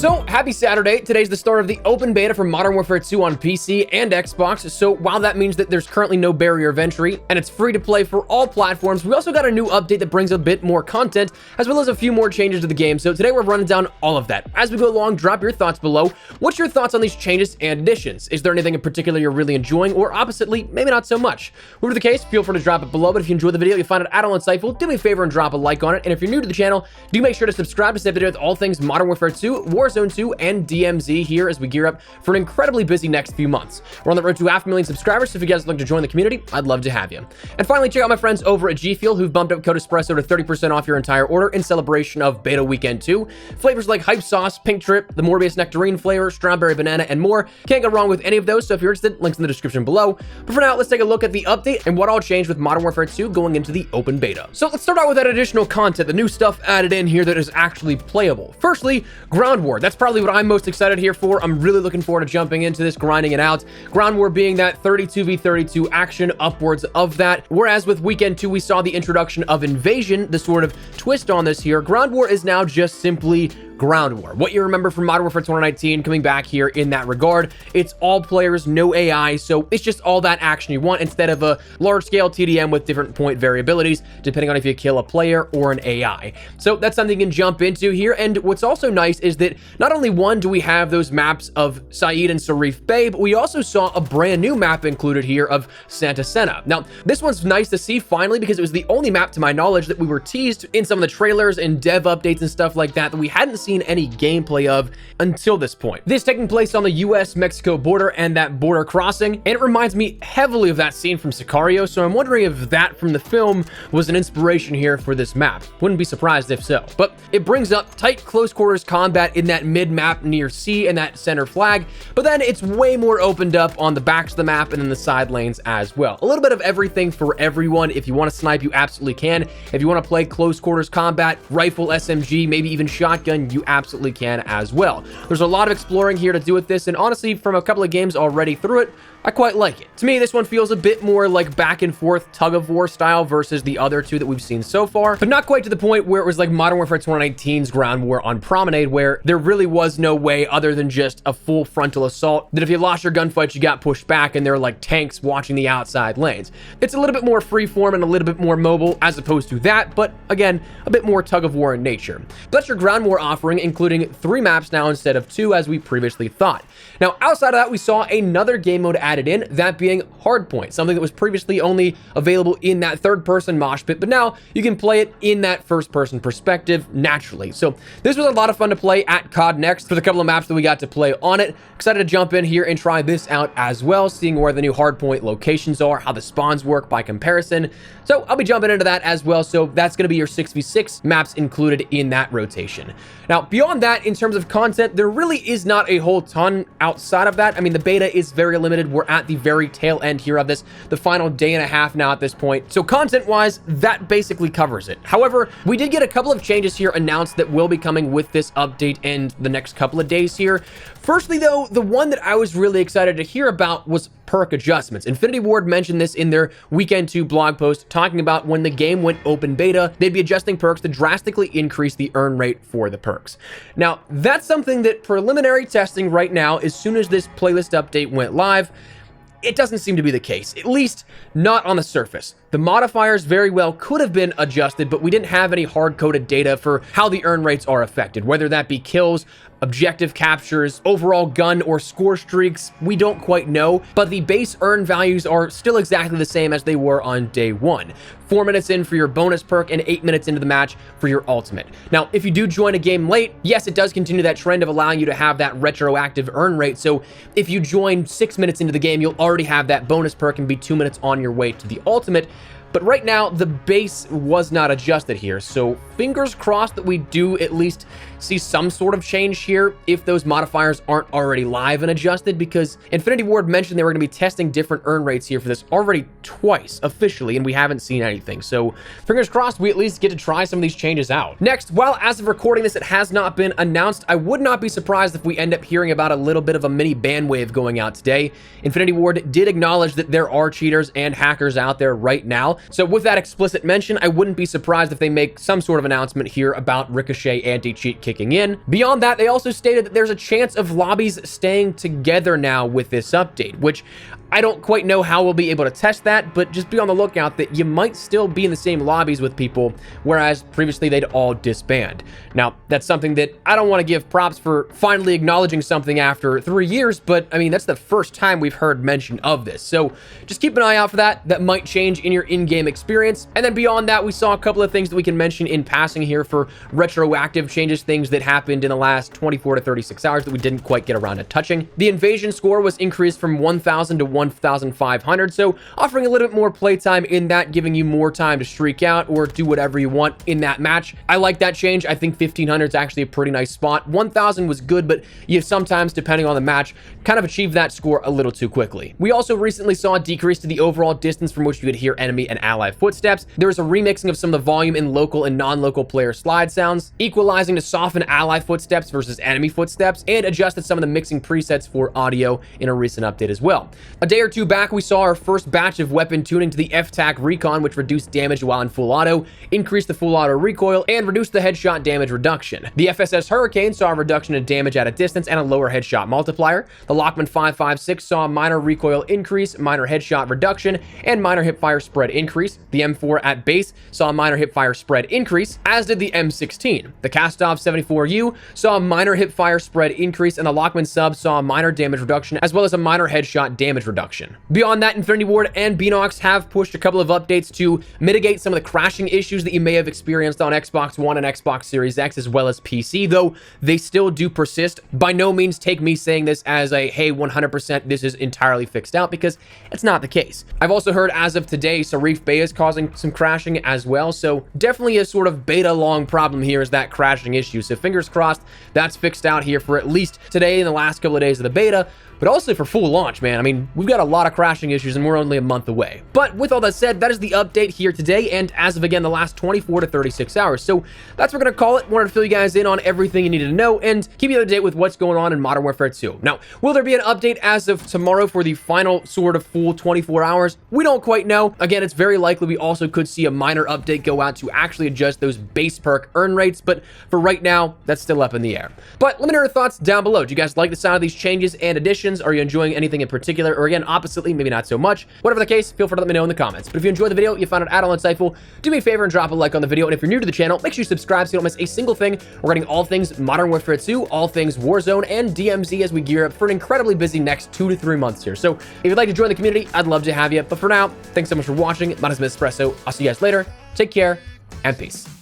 So, happy Saturday. Today's the start of the open beta for Modern Warfare 2 on PC and Xbox. So, while that means that there's currently no barrier of entry and it's free to play for all platforms, we also got a new update that brings a bit more content, as well as a few more changes to the game. So, today we're running down all of that. As we go along, drop your thoughts below. What's your thoughts on these changes and additions? Is there anything in particular you're really enjoying, or oppositely, maybe not so much? Whatever the case, feel free to drop it below. But if you enjoyed the video, you find it at all insightful, do me a favor and drop a like on it. And if you're new to the channel, do make sure to subscribe to stay up to date with all things Modern Warfare 2, Warzone 2, and DMZ here as we gear up for an incredibly busy next few months. We're on the road to 500,000 subscribers, so if you guys would like to join the community, I'd love to have you. And finally, check out my friends over at G Fuel, who've bumped up code Espresso to 30% off your entire order in celebration of Beta Weekend 2. Flavors like Hype Sauce, Pink Trip, the Morbius Nectarine flavor, Strawberry Banana, and more. Can't go wrong with any of those, so if you're interested, links in the description below. But for now, let's take a look at the update and what all changed with Modern Warfare 2 going into the open beta. So let's start out with that additional content, the new stuff added in here that is actually playable. Firstly, Ground War. That's probably what I'm most excited here for. I'm really looking forward to jumping into this, grinding it out. Ground War being that 32v32 action, upwards of that. Whereas with Weekend 2, we saw the introduction of Invasion, the sort of twist on this here. Ground War is now just simply Ground War. What you remember from Modern Warfare 2019 coming back here in that regard. It's all players, no AI, so it's just all that action you want instead of a large-scale TDM with different point variabilities, depending on if you kill a player or an AI. So that's something you can jump into here, and what's also nice is that not only one do we have those maps of Said and Sarif Bay, but we also saw a brand new map included here of Santa Sena. Now, this one's nice to see finally because it was the only map to my knowledge that we were teased in some of the trailers and dev updates and stuff like that we hadn't seen any gameplay of until this point. This taking place on the US-Mexico border and that border crossing, and it reminds me heavily of that scene from Sicario, so I'm wondering if that from the film was an inspiration here for this map. Wouldn't be surprised if so. But it brings up tight close quarters combat in that mid-map near C and that center flag, but then it's way more opened up on the backs of the map and in the side lanes as well. A little bit of everything for everyone. If you want to snipe, you absolutely can. If you want to play close quarters combat, rifle, SMG, maybe even shotgun, you absolutely can as well. There's a lot of exploring here to do with this, and honestly, from a couple of games already through it, I quite like it. To me, this one feels a bit more like back and forth tug-of-war style versus the other two that we've seen so far, but not quite to the point where it was like Modern Warfare 2019's Ground War on Promenade, where there really was no way other than just a full frontal assault, that if you lost your gunfight, you got pushed back and they're like tanks watching the outside lanes. It's a little bit more freeform and a little bit more mobile as opposed to that, but again, a bit more tug-of-war in nature. But that's your Ground War offering, including 3 maps now instead of 2 as we previously thought. Now, outside of that, we saw another game mode added in, that being Hardpoint, something that was previously only available in that third-person mosh pit, but now you can play it in that first-person perspective naturally. So this was a lot of fun to play at COD Next for the couple of maps that we got to play on it. Excited to jump in here and try this out as well, seeing where the new Hardpoint locations are, how the spawns work by comparison. So I'll be jumping into that as well. So that's going to be your 6v6 maps included in that rotation. Now, beyond that, in terms of content, there really is not a whole ton outside of that. I mean, the beta is very limited. We're at the very tail end here of this, the final day and a half now at this point. So content-wise, that basically covers it. However, we did get a couple of changes here announced that will be coming with this update in the next couple of days here. Firstly, though, the one that I was really excited to hear about was perk adjustments. Infinity Ward mentioned this in their Weekend 2 blog post, talking about when the game went open beta, they'd be adjusting perks to drastically increase the earn rate for the perks. Now, that's something that preliminary testing right now, as soon as this playlist update went live, it doesn't seem to be the case, at least not on the surface. The modifiers very well could have been adjusted, but we didn't have any hard-coded data for how the earn rates are affected, whether that be kills, objective captures, overall gun or score streaks, we don't quite know, but the base earn values are still exactly the same as they were on day 1. 4 minutes in for your bonus perk and 8 minutes into the match for your ultimate. Now, if you do join a game late, yes, it does continue that trend of allowing you to have that retroactive earn rate, so if you join 6 minutes into the game, you'll already have that bonus perk and be 2 minutes on your way to the ultimate. But right now, the base was not adjusted here, so fingers crossed that we do at least see some sort of change here if those modifiers aren't already live and adjusted, because Infinity Ward mentioned they were going to be testing different earn rates here for this already twice officially, and we haven't seen anything. So fingers crossed we at least get to try some of these changes out. Next, while as of recording this, it has not been announced, I would not be surprised if we end up hearing about a little bit of a mini ban wave going out today. Infinity Ward did acknowledge that there are cheaters and hackers out there right now, So with that explicit mention, I wouldn't be surprised if they make some sort of announcement here about Ricochet anti-cheat kicking in. Beyond that, they also stated that there's a chance of lobbies staying together now with this update, which I don't quite know how we'll be able to test that, but just be on the lookout that you might still be in the same lobbies with people, whereas previously they'd all disband. Now, that's something that I don't want to give props for finally acknowledging something after 3 years, but I mean, that's the first time we've heard mention of this. So just keep an eye out for that. That might change in your in-game experience. And then beyond that, we saw a couple of things that we can mention in passing here for retroactive changes, things that happened in the last 24 to 36 hours that we didn't quite get around to touching. The invasion score was increased from 1,000 to 1,500, so offering a little bit more playtime in that, giving you more time to streak out or do whatever you want in that match. I like that change. I think 1,500 is actually a pretty nice spot. 1,000 was good, but you sometimes, depending on the match, kind of achieve that score a little too quickly. We also recently saw a decrease to the overall distance from which you could hear enemy and ally footsteps. There was a remixing of some of the volume in local and non-local player slide sounds, equalizing to soften ally footsteps versus enemy footsteps, and adjusted some of the mixing presets for audio in a recent update as well. A day or two back, we saw our first batch of weapon tuning to the F-Tac Recon, which reduced damage while in full auto, increased the full auto recoil, and reduced the headshot damage reduction. The FSS Hurricane saw a reduction in damage at a distance and a lower headshot multiplier. The Lockman 556 saw a minor recoil increase, minor headshot reduction, and minor hipfire spread increase. The M4 at base saw a minor hipfire spread increase, as did the M16. The Kastov 74U saw a minor hipfire spread increase, and the Lockman sub saw a minor damage reduction, as well as a minor headshot damage reduction. Beyond that, Infinity Ward and Beanox have pushed a couple of updates to mitigate some of the crashing issues that you may have experienced on Xbox One and Xbox Series X, as well as PC, though they still do persist. By no means take me saying this as a, hey, 100% this is entirely fixed out, because it's not the case. I've also heard as of today, Sarif Bay is causing some crashing as well, so definitely a sort of beta-long problem here is that crashing issue. So fingers crossed that's fixed out here for at least today and the last couple of days of the beta, but also for full launch, man. I mean, we've got a lot of crashing issues and we're only a month away. But with all that said, that is the update here today, and as of, again, the last 24 to 36 hours. So that's what we're going to call it. Wanted to fill you guys in on everything you needed to know and keep you up to date with what's going on in Modern Warfare 2. Now, will there be an update as of tomorrow for the final sort of full 24 hours? We don't quite know. Again, it's very likely we also could see a minor update go out to actually adjust those base perk earn rates, but for right now, that's still up in the air. But let me know your thoughts down below. Do you guys like the sound of these changes and additions? Are you enjoying anything in particular? Or again, oppositely, maybe not so much? Whatever the case, feel free to let me know in the comments. But if you enjoyed the video, you found it at all insightful, do me a favor and drop a like on the video. And if you're new to the channel, make sure you subscribe so you don't miss a single thing regarding all things Modern Warfare 2, all things Warzone, and DMZ as we gear up for an incredibly busy next 2 to 3 months here. So if you'd like to join the community, I'd love to have you. But for now, thanks so much for watching. My name is Espresso. I'll see you guys later. Take care and peace.